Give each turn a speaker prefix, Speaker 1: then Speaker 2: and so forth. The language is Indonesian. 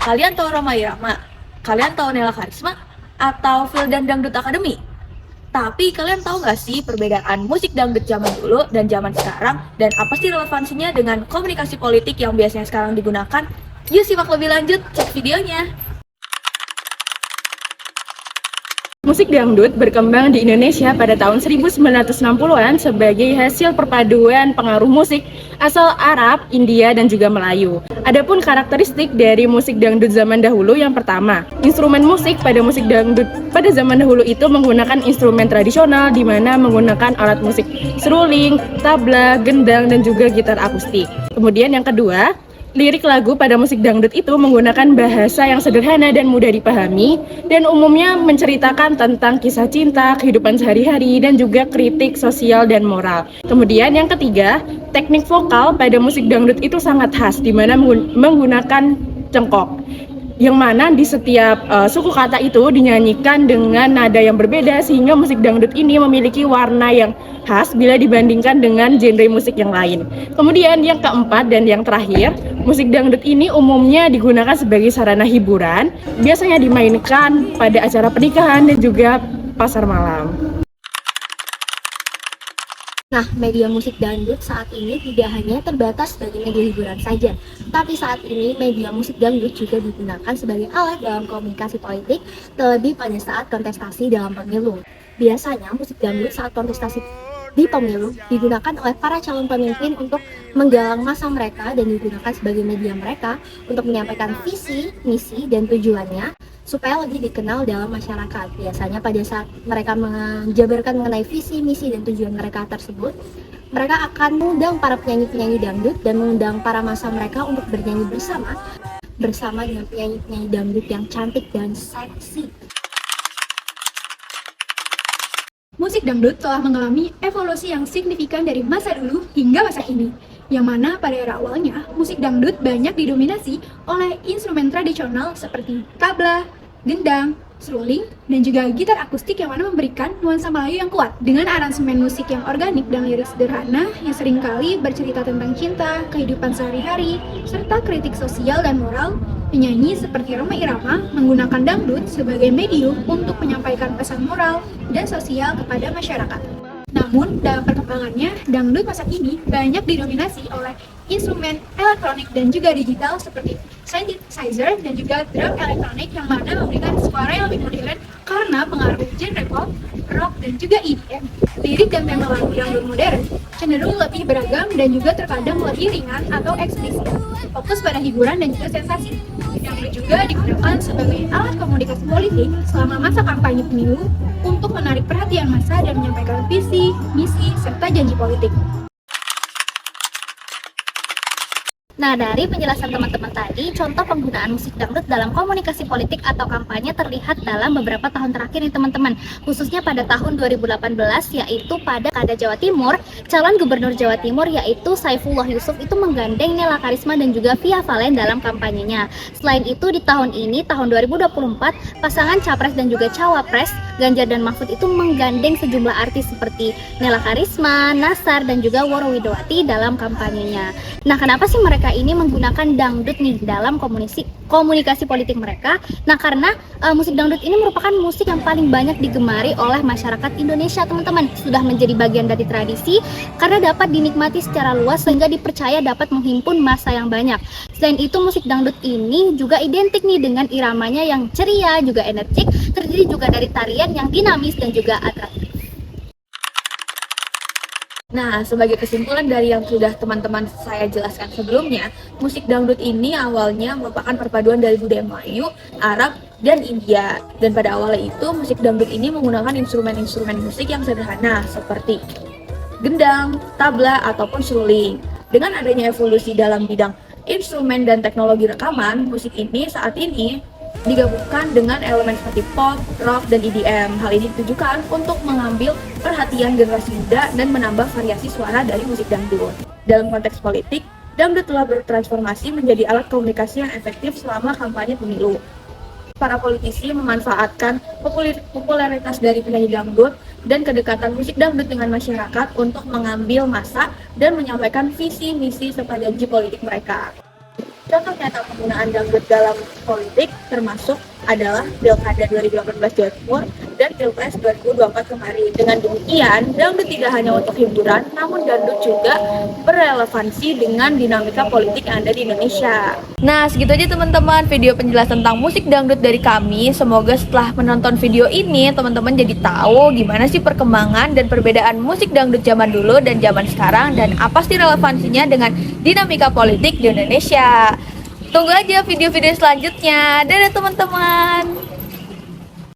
Speaker 1: Kalian tahu Rhoma Irama? Kalian tahu Nela Karisma? Atau Vildan Dangdut Academy? Tapi kalian tahu nggak sih perbedaan musik dangdut zaman dulu dan zaman sekarang? Dan apa sih relevansinya dengan komunikasi politik yang biasanya sekarang digunakan? Yuk simak lebih lanjut, cek videonya.
Speaker 2: Musik dangdut berkembang di Indonesia pada tahun 1960-an sebagai hasil perpaduan pengaruh musik asal Arab, India, dan juga Melayu. Adapun karakteristik dari musik dangdut zaman dahulu yang pertama, instrumen musik pada musik dangdut pada zaman dahulu itu menggunakan instrumen tradisional di mana menggunakan alat musik seruling, tabla, gendang, dan juga gitar akustik. Kemudian yang kedua, lirik lagu pada musik dangdut itu menggunakan bahasa yang sederhana dan mudah dipahami dan umumnya menceritakan tentang kisah cinta, kehidupan sehari-hari, dan juga kritik sosial dan moral. Kemudian yang ketiga, teknik vokal pada musik dangdut itu sangat khas di mana menggunakan cengkok, yang mana di setiap suku kata itu dinyanyikan dengan nada yang berbeda sehingga musik dangdut ini memiliki warna yang khas bila dibandingkan dengan genre musik yang lain. Kemudian yang keempat dan yang terakhir, musik dangdut ini umumnya digunakan sebagai sarana hiburan, biasanya dimainkan pada acara pernikahan dan juga pasar malam.
Speaker 3: Nah, media musik dangdut saat ini tidak hanya terbatas sebagai media hiburan saja, tapi saat ini media musik dangdut juga digunakan sebagai alat dalam komunikasi politik, terlebih pada saat kontestasi dalam pemilu. Biasanya musik dangdut saat kontestasi di pemilu digunakan oleh para calon pemimpin untuk menggalang massa mereka dan digunakan sebagai media mereka untuk menyampaikan visi, misi, dan tujuannya supaya lebih dikenal dalam masyarakat. Biasanya pada saat mereka menjabarkan mengenai visi, misi, dan tujuan mereka tersebut, mereka akan mengundang para penyanyi-penyanyi dangdut dan mengundang para massa mereka untuk bernyanyi bersama dengan penyanyi-penyanyi dangdut yang cantik dan seksi.
Speaker 4: Musik dangdut telah mengalami evolusi yang signifikan dari masa dulu hingga masa ini, yang mana pada era awalnya musik dangdut banyak didominasi oleh instrumen tradisional seperti tabla, gendang, seruling, dan juga gitar akustik yang mana memberikan nuansa Melayu yang kuat dengan aransemen musik yang organik dan lirik sederhana yang seringkali bercerita tentang cinta, kehidupan sehari-hari, serta kritik sosial dan moral. Penyanyi seperti Rhoma Irama menggunakan dangdut sebagai medium untuk menyampaikan pesan moral dan sosial kepada masyarakat. Namun, dalam perkembangannya, dangdut masa kini banyak didominasi oleh instrumen elektronik dan juga digital seperti synthesizer dan juga drum elektronik yang mana memberikan suara yang lebih modern karena pengaruh genre pop, rock, dan juga EDM. Lirik dan tema lagu dangdut modern cenderung lebih beragam dan juga terkadang lebih ringan atau eksplisit, fokus pada hiburan dan juga sensasi. Dangdut juga digunakan sebagai alat komunikasi politik selama masa kampanye pemilu untuk menarik perhatian massa dan menyampaikan visi, misi, serta janji politik.
Speaker 3: Nah, dari penjelasan teman-teman tadi, contoh penggunaan musik dangdut dalam komunikasi politik atau kampanye terlihat dalam beberapa tahun terakhir nih teman-teman. Khususnya pada tahun 2018, yaitu pada Pilkada Jawa Timur, calon gubernur Jawa Timur yaitu Saifullah Yusuf itu menggandeng Nela Karisma dan juga Via Valen dalam kampanyenya. Selain itu di tahun ini, tahun 2024, pasangan Capres dan juga Cawapres, Ganjar dan Mahfud itu menggandeng sejumlah artis seperti Nela Karisma, Nasar, dan juga Woro Widowati dalam kampanyenya. Nah, kenapa sih mereka ini menggunakan dangdut nih dalam komunikasi politik mereka? Nah, karena musik dangdut ini merupakan musik yang paling banyak digemari oleh masyarakat Indonesia, teman-teman. Sudah menjadi bagian dari tradisi karena dapat dinikmati secara luas sehingga dipercaya dapat menghimpun massa yang banyak. Selain itu, musik dangdut ini juga identik nih dengan iramanya yang ceria, juga energik, terdiri juga dari tarian yang dinamis dan juga atraktif.
Speaker 1: Nah, sebagai kesimpulan dari yang sudah teman-teman saya jelaskan sebelumnya, musik dangdut ini awalnya merupakan perpaduan dari budaya Melayu, Arab, dan India. Dan pada awalnya itu, musik dangdut ini menggunakan instrumen-instrumen musik yang sederhana seperti gendang, tabla, ataupun seruling. Dengan adanya evolusi dalam bidang instrumen dan teknologi rekaman, musik ini saat ini digabungkan dengan elemen seperti pop, rock, dan EDM. Hal ini ditujukan untuk mengambil perhatian generasi muda dan menambah variasi suara dari musik dangdut. Dalam konteks politik, dangdut telah bertransformasi menjadi alat komunikasi yang efektif selama kampanye pemilu. Para politisi memanfaatkan popularitas dari penyanyi dangdut dan kedekatan musik dangdut dengan masyarakat untuk mengambil massa dan menyampaikan visi, misi, serta janji politik mereka. contoh nyata penggunaan dangdut dalam politik termasuk adalah Pilkada 2018 Jawa Timur dan Pilpres 2024 kemarin. Dengan demikian, dangdut tidak hanya untuk hiburan, namun dangdut juga berrelevansi dengan dinamika politik yang ada di Indonesia. Nah, segitu aja teman-teman video penjelasan tentang musik dangdut dari kami. Semoga setelah menonton video ini, teman-teman jadi tahu gimana sih perkembangan dan perbedaan musik dangdut zaman dulu dan zaman sekarang, dan apa sih relevansinya dengan dinamika politik di Indonesia. Tunggu aja video-video selanjutnya. Dadah teman-teman.